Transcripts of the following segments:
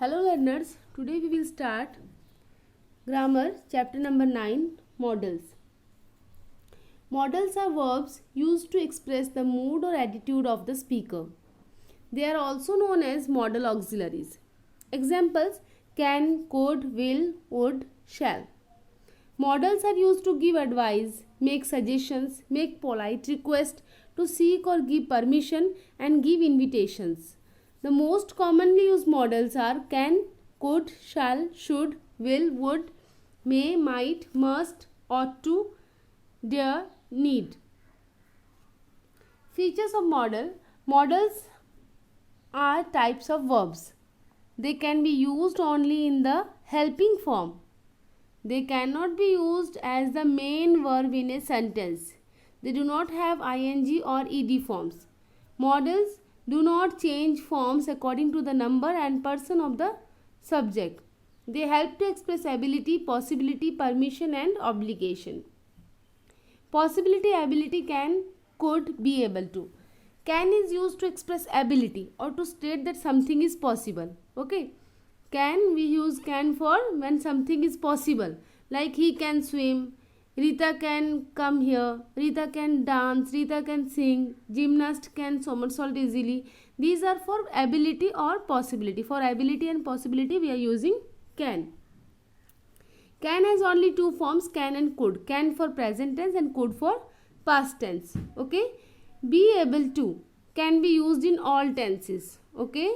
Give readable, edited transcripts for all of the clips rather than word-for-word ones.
Hello learners, today we will start grammar chapter number 9 modals. Modals are verbs used to express the mood or attitude of the speaker. They are also known as modal auxiliaries. Examples: can, could, will, would, shall. Modals are used to give advice, make suggestions, make polite requests, to seek or give permission and give invitations. The most commonly used modals are can, could, shall, should, will, would, may, might, must, ought to, dare, need. Features of modal. Modals are types of verbs. They can be used only in the helping form. They cannot be used as the main verb in a sentence. They do not have ing or ed forms. Modals do not change forms according to the number and person of the subject. They help to express ability, possibility, permission and obligation. Possibility, ability, can, could, be able to. Can is used to express ability or to state that something is possible. Okay. Can, we use can for when something is possible. Like he can swim, Rita can come here, Rita can dance, Rita can sing, gymnast can somersault easily. These are for ability or possibility. For ability and possibility we are using can. Can has only two forms, can and could. Can for present tense and could for past tense. Okay. Be able to can be used in all tenses. Okay.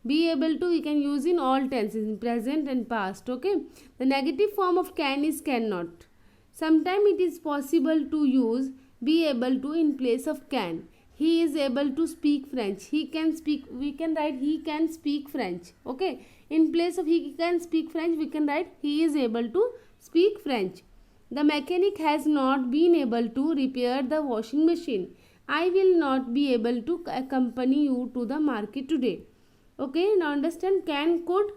Be able to we can use in all tenses, in present and past. Okay. The negative form of can is cannot. Sometimes it is possible to use be able to in place of can. He is able to speak French. He can speak, we can write he can speak French. Okay. In place of he can speak French, we can write he is able to speak French. The mechanic has not been able to repair the washing machine. I will not be able to accompany you to the market today. Okay, now understand can, could,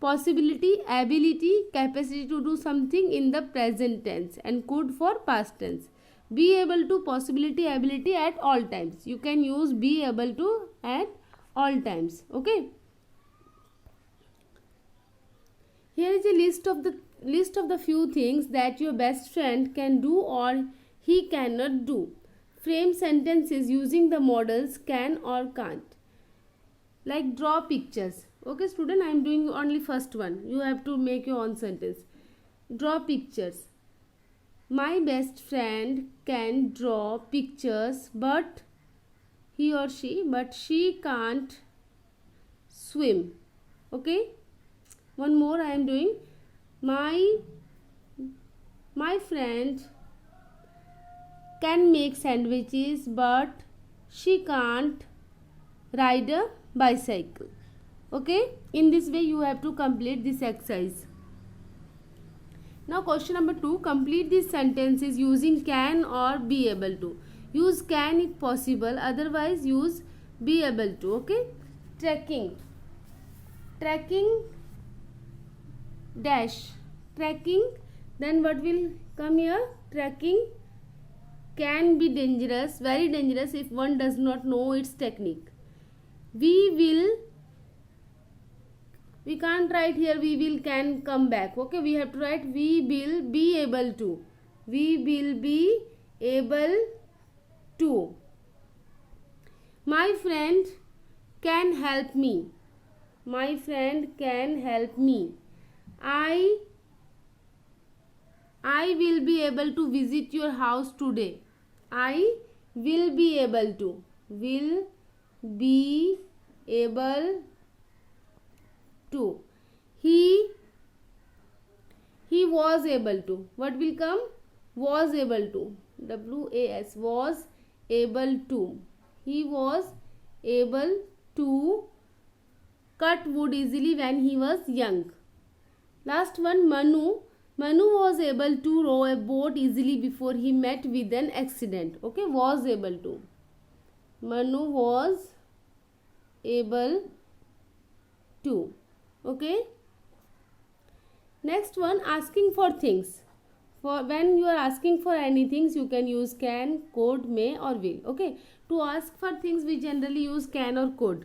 possibility, ability, capacity to do something in the present tense and could for past tense. Be able to, possibility, ability at all times. You can use be able to at all times. Okay. Here is a list of the few things that your best friend can do or he cannot do. Frame sentences using the modals can or can't. Like draw pictures. Okay student, I am doing only first one. You have to make your own sentence. Draw pictures. My best friend can draw pictures but she can't swim. Okay. One more I am doing. My friend can make sandwiches but she can't ride a bicycle. Okay. In this way you have to complete this exercise. Now question number 2. Complete these sentences using can or be able to. Use can if possible. Otherwise use be able to. Okay. Trekking dash. Trekking. Then what will come here? Trekking can be dangerous, very dangerous if one does not know its technique. We can't write here we will can come back. Okay, we have to write we will be able to. We will be able to. My friend can help me. My friend can help me. I will be able to visit your house today. I will be able to. Will be able to. He was able to. What will come? Was able to. WAS. Was able to. He was able to cut wood easily when he was young. Last one, Manu. Manu was able to row a boat easily before he met with an accident. Okay, was able to. Manu was able to. Okay. Next one, asking for things. For when you are asking for anything, you can use can, could, may or will. Okay. To ask for things we generally use can or could.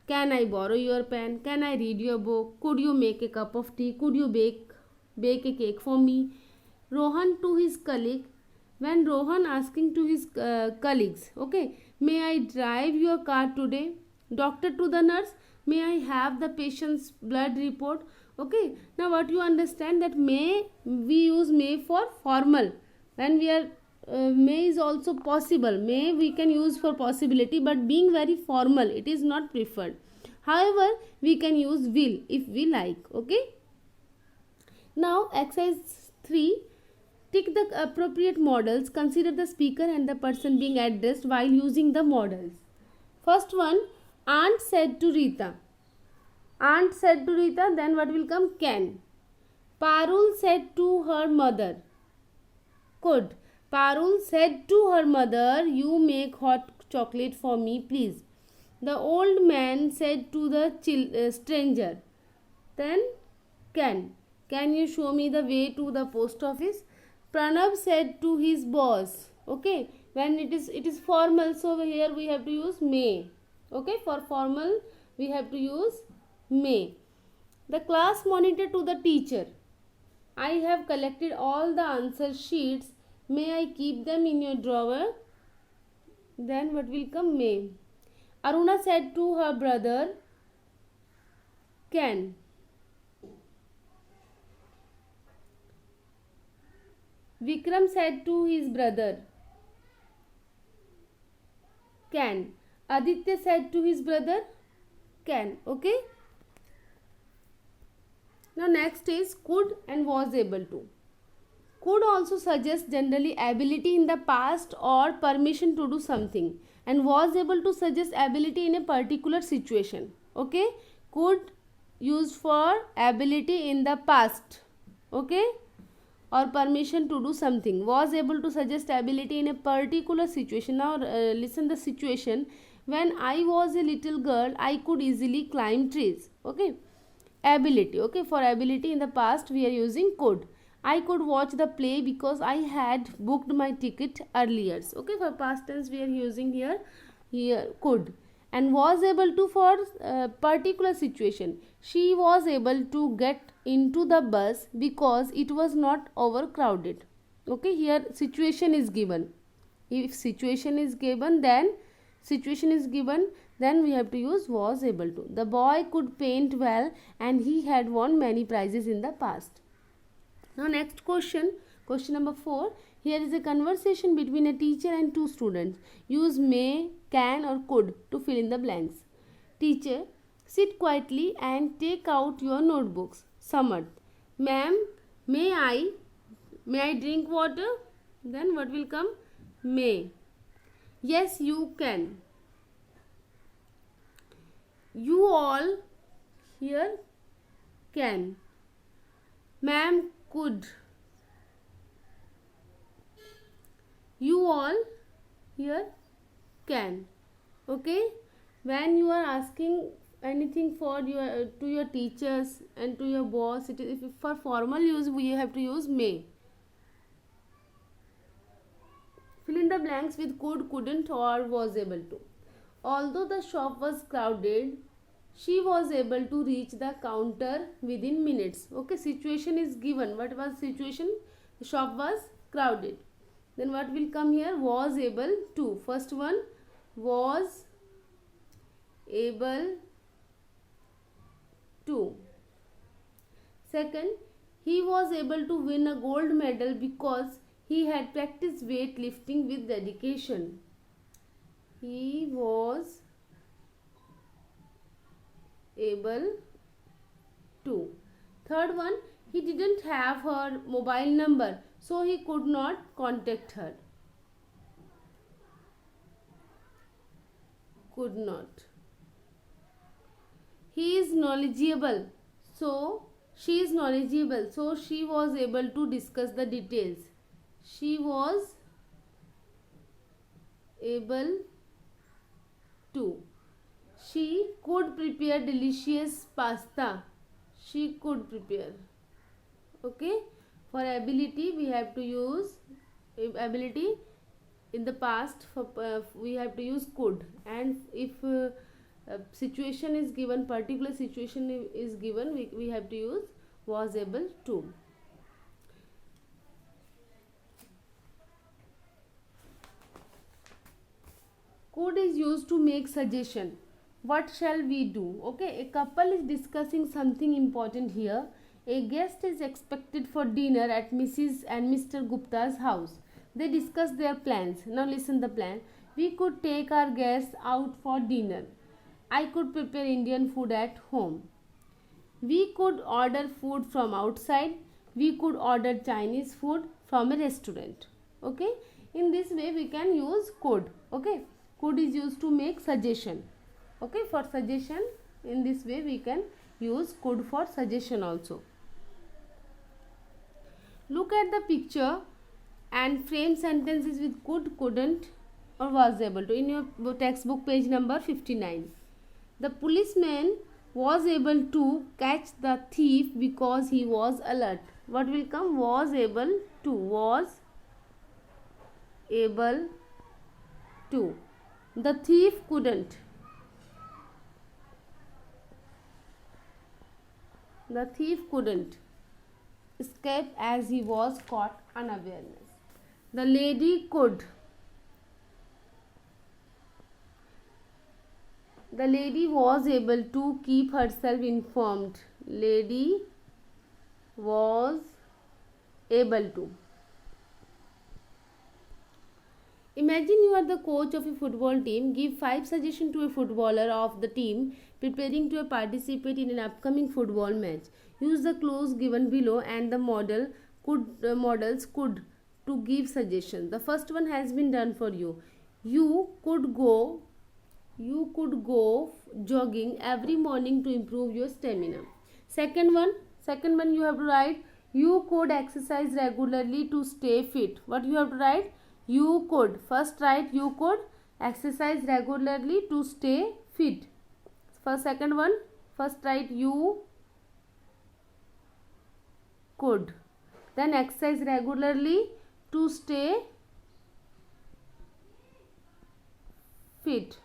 Can I borrow your pen? Can I read your book? Could you make a cup of tea? Could you bake a cake for me? Rohan to his colleague. When Rohan asking to his colleagues, okay, may I drive your car today? Doctor to the nurse, may I have the patient's blood report? Okay, now what you understand, that may, we use may for formal. When we are may is also possible, may we can use for possibility, but being very formal, it is not preferred. However, we can use will if we like. Okay, now exercise 3. Tick the appropriate models. Consider the speaker and the person being addressed while using the models. First one, aunt said to Rita. Aunt said to Rita, then what will come? Can. Parul said to her mother. Could. Parul said to her mother, you make hot chocolate for me, please. The old man said to the stranger, then can. Can you show me the way to the post office? Pranav said to his boss. Okay, when it is formal, so here we have to use may. Okay, for formal we have to use may. The class monitor to the teacher, I have collected all the answer sheets. May I keep them in your drawer? Then what will come? May. Aruna said to her brother, can. Vikram said to his brother, can. Aditya said to his brother, can. Okay. Now next is could and was able to. Could also suggests generally ability in the past or permission to do something, and was able to suggest ability in a particular situation. Okay, could used for ability in the past, okay, or permission to do something. Was able to suggest ability in a particular situation. Now listen the situation. When I was a little girl, I could easily climb trees. Okay, ability. Okay, for ability in the past we are using could. I could watch the play because I had booked my ticket earlier. Okay, for past tense we are using here could. And was able to for particular situation. She was able to get into the bus because it was not overcrowded. Okay, here situation is given. If situation is given, then we have to use was able to. The boy could paint well and he had won many prizes in the past. Now next question number 4. Here is a conversation between a teacher and two students. Use may, can or could to fill in the blanks. Teacher, sit quietly and take out your notebooks. Samarth, ma'am, may I drink water? Then what will come? May. Yes, you can. You all here can. Ma'am could. You all here can. Okay, when you are asking anything for your to your teachers and to your boss, it is, if for formal use we have to use may. Fill in the blanks with could, couldn't or was able to. Although the shop was crowded, she was able to reach the counter within minutes. Okay, situation is given. What was situation? The shop was crowded. Then what will come here? Was able to. First one, was able to. Second, he was able to win a gold medal because he had practiced weightlifting with dedication. He was able to. Third one, he didn't have her mobile number, so he could not contact her. Could not. He is knowledgeable, so she is knowledgeable, so she was able to discuss the details. She was able to. She could prepare delicious pasta. She could prepare. Okay, for ability we have to use ability in the past. For we have to use could, and if situation is given, particular situation is given, we have to use was able to. Could is used to make suggestion. What shall we do? Okay, a couple is discussing something important here. A guest is expected for dinner at Mrs. and Mr. Gupta's house. They discuss their plans. Now listen the plan. We could take our guests out for dinner. I could prepare Indian food at home. We could order food from outside. We could order Chinese food from a restaurant. Okay, in this way we can use could. Okay, could is used to make suggestion. Okay, for suggestion, in this way we can use could for suggestion also. Look at the picture and frame sentences with could, couldn't or was able to in your textbook page number 59. The policeman was able to catch the thief because he was alert. What will come? Was able to. Was able to. The thief couldn't. The thief couldn't escape as he was caught unawareness. The lady could. The lady was able to keep herself informed. Lady was able to. Imagine you are the coach of a football team. Give 5 suggestions to a footballer of the team preparing to participate in an upcoming football match. Use the clues given below and the models could to give suggestions. The first one has been done for you. You could go jogging every morning to improve your stamina. Second one you have to write, you could exercise regularly to stay fit. What you have to write? You could. First write you could exercise regularly to stay fit. Second one, first write you could, then exercise regularly to stay fit.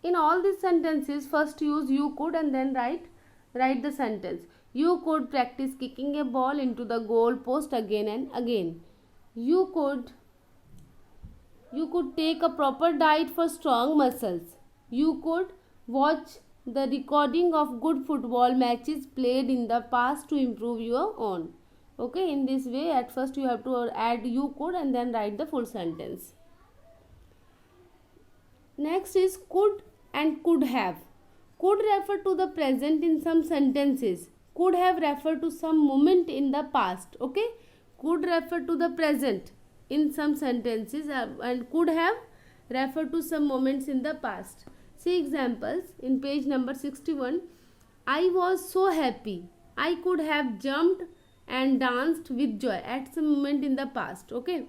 In all these sentences, first use you could and then write the sentence. You could practice kicking a ball into the goal post again and again. You could take a proper diet for strong muscles. You could watch the recording of good football matches played in the past to improve your own. Okay, in this way at first you have to add you could and then write the full sentence. Next is could and could have. Could refer to the present in some sentences. Could have refer to some moment in the past. Okay, could refer to the present in some sentences and could have refer to some moments in the past. See examples in page number 61. I was so happy. I could have jumped and danced with joy at some moment in the past. Okay,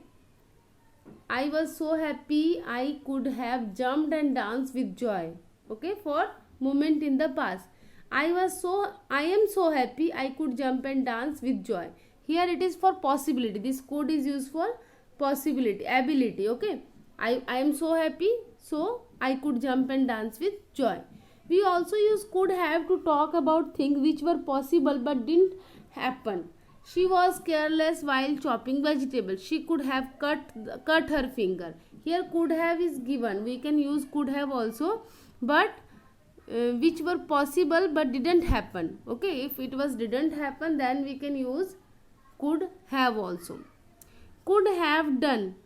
I was so happy. I could have jumped and danced with joy. Okay, for moment in the past. I am so happy. I could jump and dance with joy. Here it is for possibility. This could is used for possibility, ability. Okay, I am so happy, so I could jump and dance with joy. We also use could have to talk about things which were possible but didn't happen. She was careless while chopping vegetables. She could have cut her finger. Here could have is given. We can use could have also, but which were possible but didn't happen. Okay, if it was didn't happen, then we can use could have also. Could have done,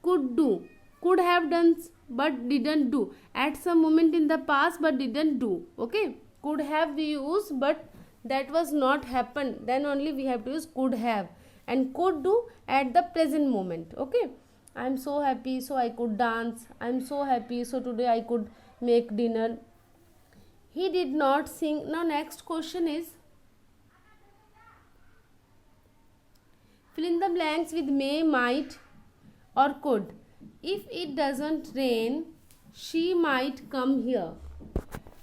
could do. Could have done but didn't do at some moment in the past but didn't do. Okay, could have we use but that was not happened, then only we have to use could have. And could do at the present moment. Okay, I am so happy, so I could dance. I am so happy, so today I could make dinner. He did not sing. Now next question is, fill in the blanks with may, might or could. If it doesn't rain, she might come here.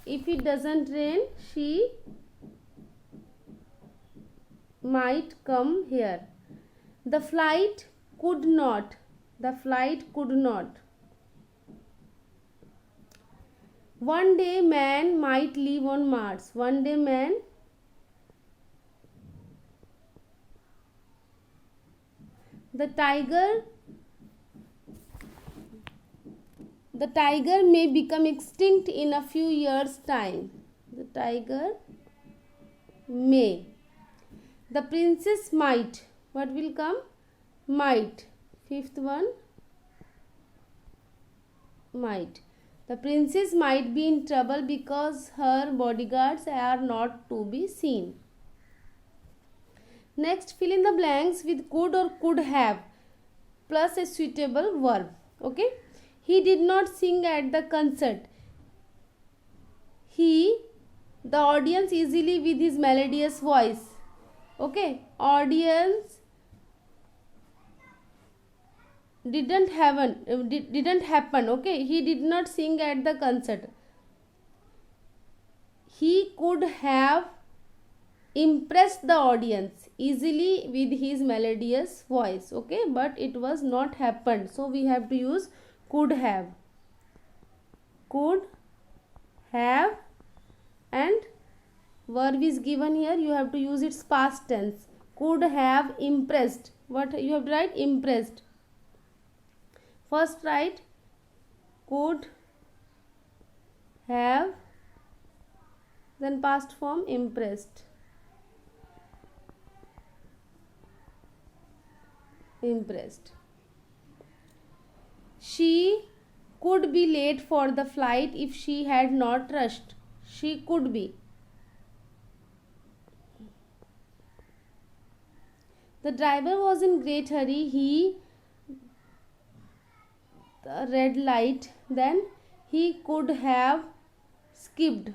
If it doesn't rain, she might come here. The flight could not. The flight could not. One day man might live on Mars. One day man the tiger may become extinct in a few years time. The tiger may. The princess might. What will come? Might. Fifth one, might. The princess might be in trouble because her bodyguards are not to be seen. Next, fill in the blanks with could or could have plus a suitable verb. Okay. He did not sing at the concert. The audience easily with his melodious voice. Okay. Audience didn't happen. Okay. He did not sing at the concert. He could have impressed the audience easily with his melodious voice. Okay. But it was not happened. So we have to use could have. Could have, and verb is given here. You have to use its past tense. Could have impressed. What you have to write? Impressed. First write could have, then past form impressed. Impressed. She could be late for the flight if she had not rushed. She could be. The driver was in great hurry. The red light, then he could have skipped.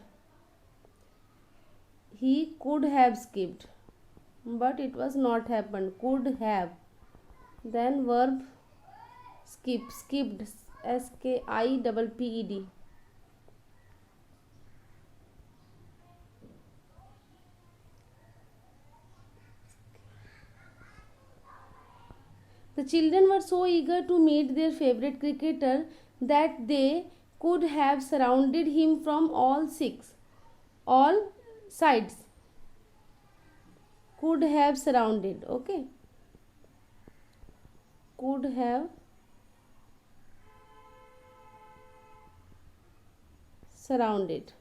He could have skipped, but it was not happened. Could have. Then verb skipped. SKIPPED. The children were so eager to meet their favorite cricketer that they could have surrounded him from all sides. Could have surrounded. Okay. Could have surrounded.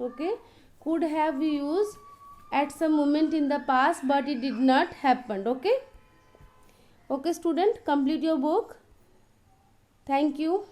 Okay. Could have we use at some moment in the past, but it did not happen. Okay. Okay, student, complete your book. Thank you.